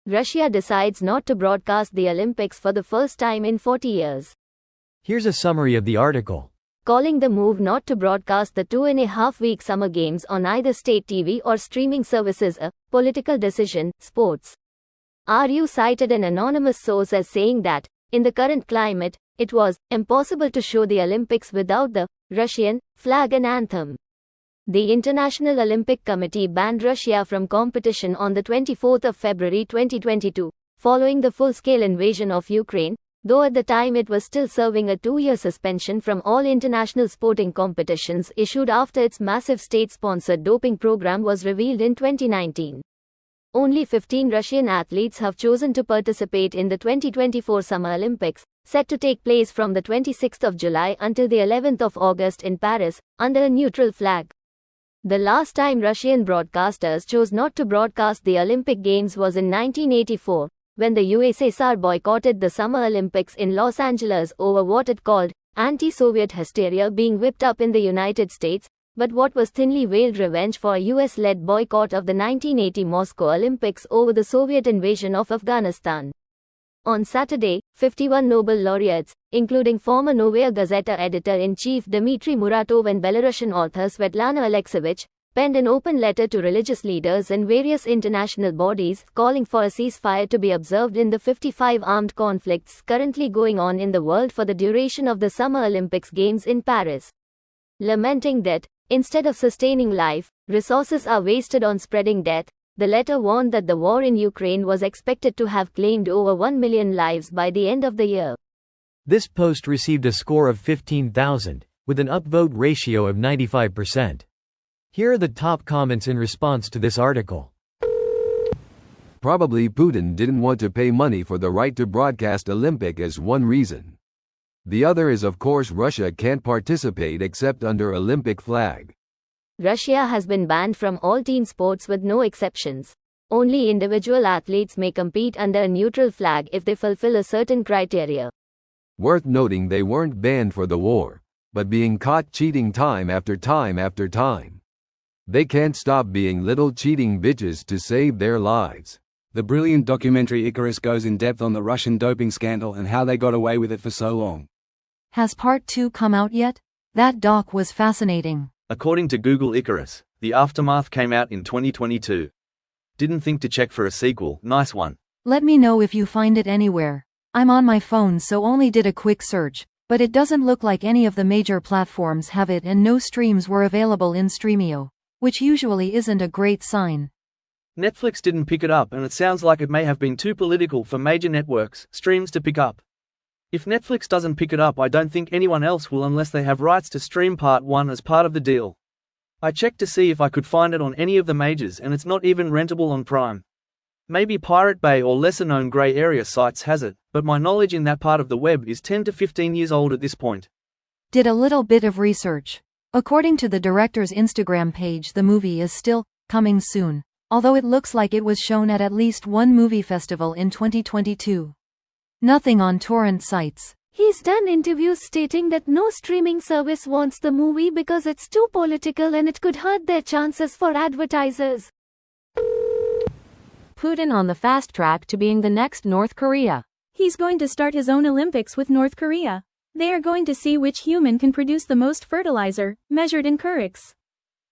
Russia decides not to broadcast the Olympics for the first time in 40 years. Here's a summary of the article. Calling the move not to broadcast the 2.5-week Summer Games on either state TV or streaming services a political decision, Sports. RU cited an anonymous source as saying that, in the current climate, it was impossible to show the Olympics without the Russian flag and anthem. The International Olympic Committee banned Russia from competition on the 24th of February 2022, following the full-scale invasion of Ukraine, though at the time it was still serving a 2-year suspension from all international sporting competitions issued after its massive state-sponsored doping program was revealed in 2019. Only 15 Russian athletes have chosen to participate in the 2024 Summer Olympics, set to take place from the 26th of July until the 11th of August in Paris, under a neutral flag. The last time Russian broadcasters chose not to broadcast the Olympic Games was in 1984, when the USSR boycotted the Summer Olympics in Los Angeles over what it called anti-Soviet hysteria being whipped up in the United States, but what was thinly veiled revenge for a US-led boycott of the 1980 Moscow Olympics over the Soviet invasion of Afghanistan. On Saturday, 51 Nobel laureates, including former Novaya Gazeta editor-in-chief Dmitry Muratov and Belarusian author Svetlana Alexievich, penned an open letter to religious leaders and various international bodies calling for a ceasefire to be observed in the 55 armed conflicts currently going on in the world for the duration of the Summer Olympics Games in Paris. Lamenting that, instead of sustaining life, resources are wasted on spreading death, the letter warned that the war in Ukraine was expected to have claimed over 1 million lives by the end of the year. This post received a score of 15,000, with an upvote ratio of 95%. Here are the top comments in response to this article. Probably Putin didn't want to pay money for the right to broadcast Olympic as one reason. The other is of course Russia can't participate except under Olympic flag. Russia has been banned from all team sports with no exceptions. Only individual athletes may compete under a neutral flag if they fulfill a certain criteria. Worth noting they weren't banned for the war, but being caught cheating time after time after time. They can't stop being little cheating bitches to save their lives. The brilliant documentary Icarus goes in depth on the Russian doping scandal and how they got away with it for so long. Has part 2 come out yet? That doc was fascinating. According to Google Icarus, the aftermath came out in 2022. Didn't think to check for a sequel, nice one. Let me know if you find it anywhere. I'm on my phone so only did a quick search, but it doesn't look like any of the major platforms have it and no streams were available in Streamio, which usually isn't a great sign. Netflix didn't pick it up and it sounds like it may have been too political for major networks, streams to pick up. If Netflix doesn't pick it up I don't think anyone else will unless they have rights to stream part 1 as part of the deal. I checked to see if I could find it on any of the majors and it's not even rentable on Prime. Maybe Pirate Bay or lesser-known grey area sites has it, but my knowledge in that part of the web is 10 to 15 years old at this point. Did a little bit of research. According to the director's Instagram page, the movie is still coming soon, although it looks like it was shown at least one movie festival in 2022. Nothing on torrent sites. He's done interviews stating that no streaming service wants the movie because it's too political and it could hurt their chances for advertisers. Putin on the fast track to being the next North Korea. He's going to start his own Olympics with North Korea. They are going to see which human can produce the most fertilizer, measured in Kuriks.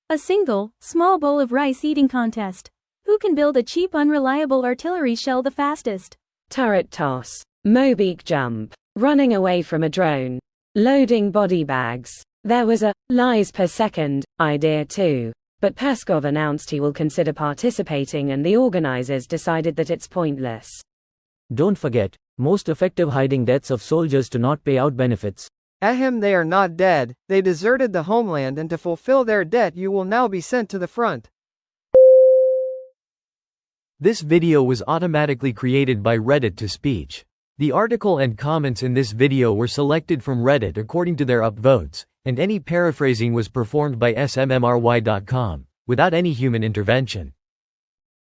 A single, small bowl of rice eating contest. Who can build a cheap unreliable artillery shell the fastest? Turret toss. Mobeek jump. Running away from a drone. Loading body bags. There was a lies per second idea too. But Peskov announced he will consider participating and the organizers decided that it's pointless. Don't forget, most effective hiding deaths of soldiers to not pay out benefits. Ahem, they are not dead, they deserted the homeland and to fulfill their debt you will now be sent to the front. This video was automatically created by Reddit to speech. The article and comments in this video were selected from Reddit according to their upvotes, and any paraphrasing was performed by smmry.com, without any human intervention.